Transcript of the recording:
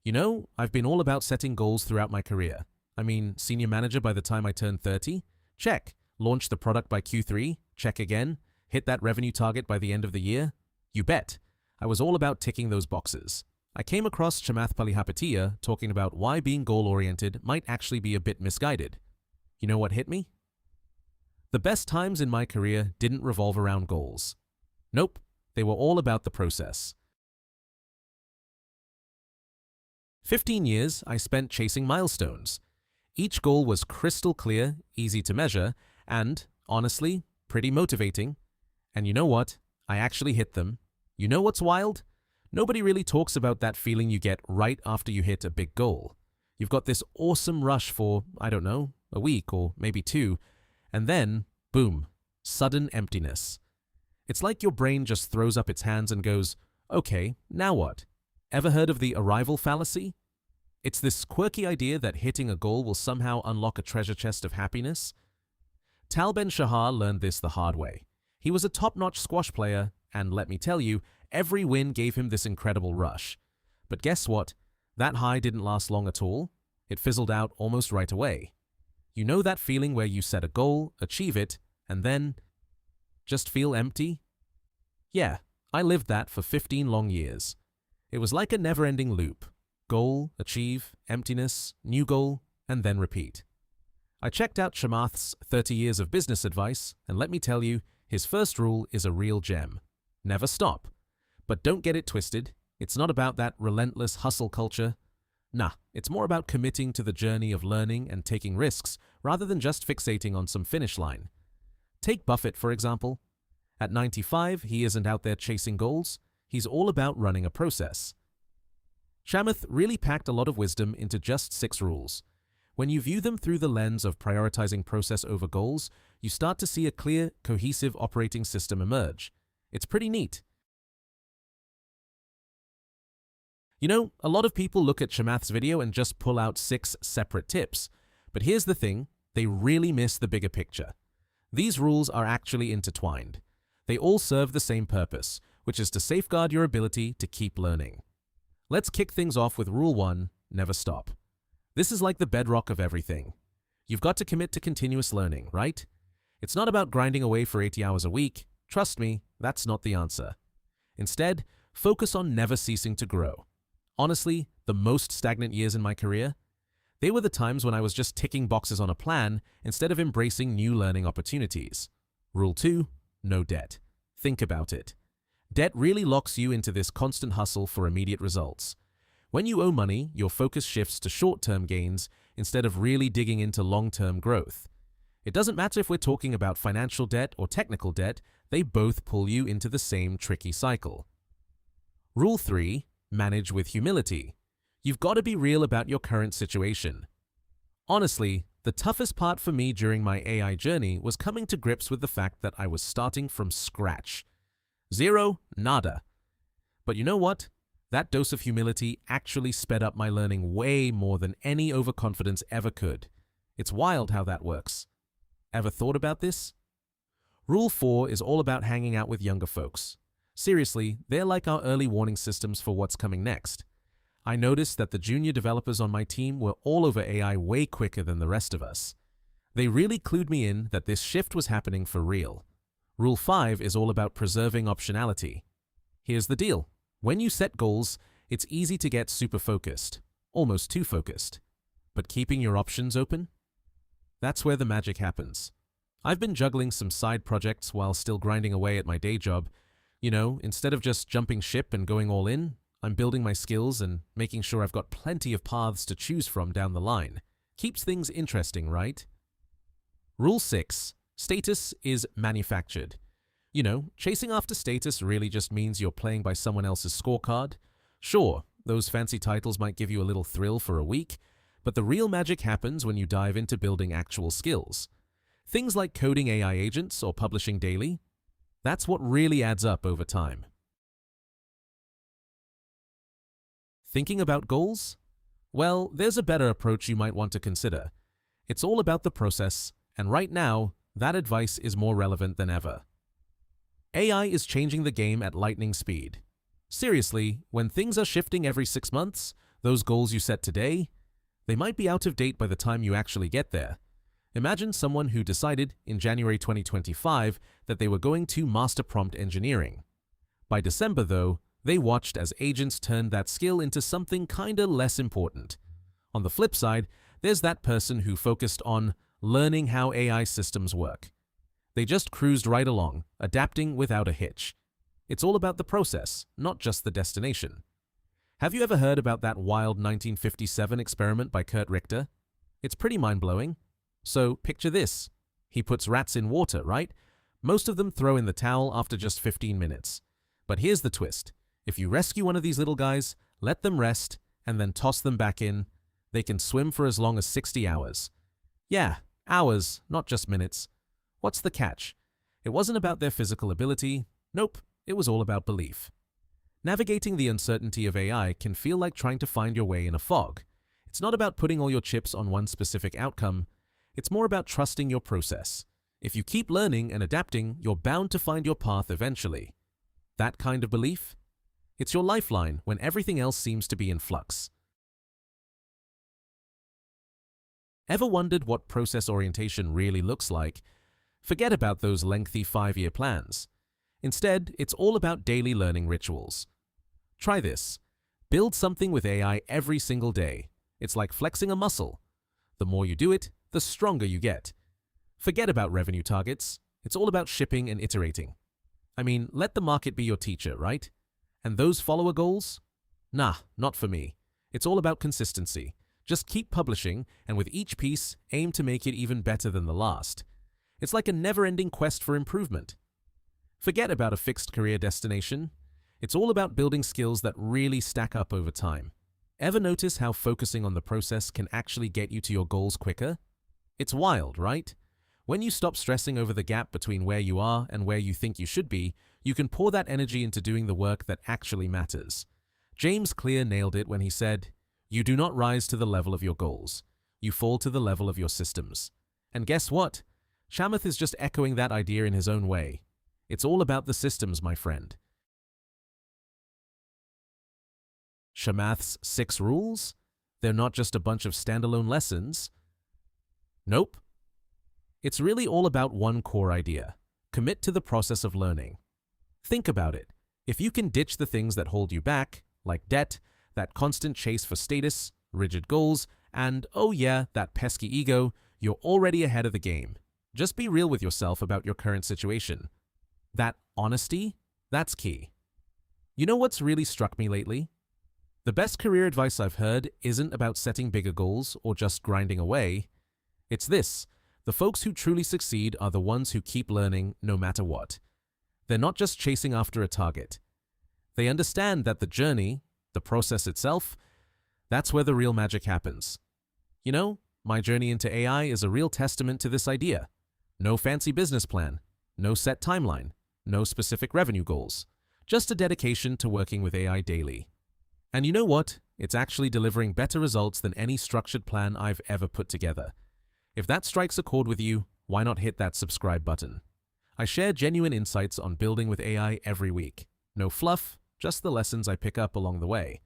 I've been all about setting goals throughout my career. I mean, senior manager by the time I turned 30? Check. Launch the product by Q3? Check again. Hit that revenue target by the end of the year? You bet. I was all about ticking those boxes. I came across Chamath Palihapitiya talking about why being goal-oriented might actually be a bit misguided. You know what hit me? The best times in my career didn't revolve around goals. Nope, they were all about the process. 15 years I spent chasing milestones. Each goal was crystal clear, easy to measure, and, honestly, pretty motivating. And you know what? I actually hit them. You know what's wild? Nobody really talks about that feeling you get right after you hit a big goal. You've got this awesome rush for, I don't know, a week or maybe two, and then, boom, sudden emptiness. It's like your brain just throws up its hands and goes, okay, now what? Ever heard of the arrival fallacy? It's this quirky idea that hitting a goal will somehow unlock a treasure chest of happiness. Tal Ben-Shahar learned this the hard way. He was a top-notch squash player, and let me tell you, every win gave him this incredible rush. But guess what? That high didn't last long at all. It fizzled out almost right away. You know that feeling where you set a goal, achieve it, and then just feel empty? Yeah, I lived that for 15 long years. It was like a never-ending loop. Goal, achieve, emptiness, new goal, and then repeat. I checked out Chamath's 30 years of business advice, and let me tell you, his first rule is a real gem. Never stop. But don't get it twisted. It's not about that relentless hustle culture. Nah, it's more about committing to the journey of learning and taking risks rather than just fixating on some finish line. Take Buffett, for example. At 95, he isn't out there chasing goals. He's all about running a process. Chamath really packed a lot of wisdom into just 6 rules. When you view them through the lens of prioritizing process over goals, you start to see a clear, cohesive operating system emerge. It's pretty neat. A lot of people look at Chamath's video and just pull out 6 separate tips. But here's the thing, they really miss the bigger picture. These rules are actually intertwined. They all serve the same purpose, which is to safeguard your ability to keep learning. Let's kick things off with Rule 1, never stop. This is like the bedrock of everything. You've got to commit to continuous learning, right? It's not about grinding away for 80 hours a week. Trust me, that's not the answer. Instead, focus on never ceasing to grow. Honestly, the most stagnant years in my career, they were the times when I was just ticking boxes on a plan instead of embracing new learning opportunities. Rule 2, no debt. Think about it. Debt really locks you into this constant hustle for immediate results. When you owe money, your focus shifts to short-term gains instead of really digging into long-term growth. It doesn't matter if we're talking about financial debt or technical debt, they both pull you into the same tricky cycle. Rule 3, manage with humility. You've got to be real about your current situation. Honestly, the toughest part for me during my AI journey was coming to grips with the fact that I was starting from scratch. Zero, nada. But you know what? That dose of humility actually sped up my learning way more than any overconfidence ever could. It's wild how that works. Ever thought about this? Rule 4 is all about hanging out with younger folks. Seriously, they're like our early warning systems for what's coming next. I noticed that the junior developers on my team were all over AI way quicker than the rest of us. They really clued me in that this shift was happening for real. Rule 5 is all about preserving optionality. Here's the deal. When you set goals, it's easy to get super focused, almost too focused. But keeping your options open? That's where the magic happens. I've been juggling some side projects while still grinding away at my day job. Instead of just jumping ship and going all in, I'm building my skills and making sure I've got plenty of paths to choose from down the line. Keeps things interesting, right? Rule 6. Status is manufactured. Chasing after status really just means you're playing by someone else's scorecard. Sure, those fancy titles might give you a little thrill for a week, but the real magic happens when you dive into building actual skills. Things like coding AI agents or publishing daily, that's what really adds up over time. Thinking about goals? Well, there's a better approach you might want to consider. It's all about the process, and right now, that advice is more relevant than ever. AI is changing the game at lightning speed. Seriously, when things are shifting every 6 months, Those goals you set today, they might be out of date by the time you actually get there. Imagine someone who decided in January 2025 that they were going to master prompt engineering. By December, though, they watched as agents turned that skill into something kinda less important. On the flip side, there's that person who focused on learning how AI systems work. They just cruised right along, adapting without a hitch. It's all about the process, not just the destination. Have you ever heard about that wild 1957 experiment by Kurt Richter? It's pretty mind-blowing. So picture this. He puts rats in water, right? Most of them throw in the towel after just 15 minutes. But here's the twist. If you rescue one of these little guys, let them rest, and then toss them back in, they can swim for as long as 60 hours. Yeah, hours, not just minutes. What's the catch? It wasn't about their physical ability. Nope, it was all about belief. Navigating the uncertainty of AI can feel like trying to find your way in a fog. It's not about putting all your chips on one specific outcome. It's more about trusting your process. If you keep learning and adapting, you're bound to find your path eventually. That kind of belief? It's your lifeline when everything else seems to be in flux. Ever wondered what process orientation really looks like? Forget about those lengthy 5-year plans. Instead, it's all about daily learning rituals. Try this. Build something with AI every single day. It's like flexing a muscle. The more you do it, the stronger you get. Forget about revenue targets. It's all about shipping and iterating. I mean, let the market be your teacher, right? And those follower goals? Nah, not for me. It's all about consistency. Just keep publishing, and with each piece, aim to make it even better than the last. It's like a never-ending quest for improvement. Forget about a fixed career destination. It's all about building skills that really stack up over time. Ever notice how focusing on the process can actually get you to your goals quicker? It's wild, right? When you stop stressing over the gap between where you are and where you think you should be, you can pour that energy into doing the work that actually matters. James Clear nailed it when he said, "You do not rise to the level of your goals. You fall to the level of your systems." And guess what? Chamath is just echoing that idea in his own way. It's all about the systems, my friend. Chamath's 6 rules? They're not just a bunch of standalone lessons. Nope. It's really all about one core idea. Commit to the process of learning. Think about it. If you can ditch the things that hold you back, like debt, that constant chase for status, rigid goals, and, oh yeah, that pesky ego, you're already ahead of the game. Just be real with yourself about your current situation. That honesty, that's key. You know what's really struck me lately? The best career advice I've heard isn't about setting bigger goals or just grinding away. It's this: the folks who truly succeed are the ones who keep learning no matter what. They're not just chasing after a target. They understand that the journey, the process itself, that's where the real magic happens. You know, my journey into AI is a real testament to this idea. No fancy business plan, no set timeline, no specific revenue goals, just a dedication to working with AI daily. And you know what? It's actually delivering better results than any structured plan I've ever put together. If that strikes a chord with you, why not hit that subscribe button? I share genuine insights on building with AI every week. No fluff, just the lessons I pick up along the way.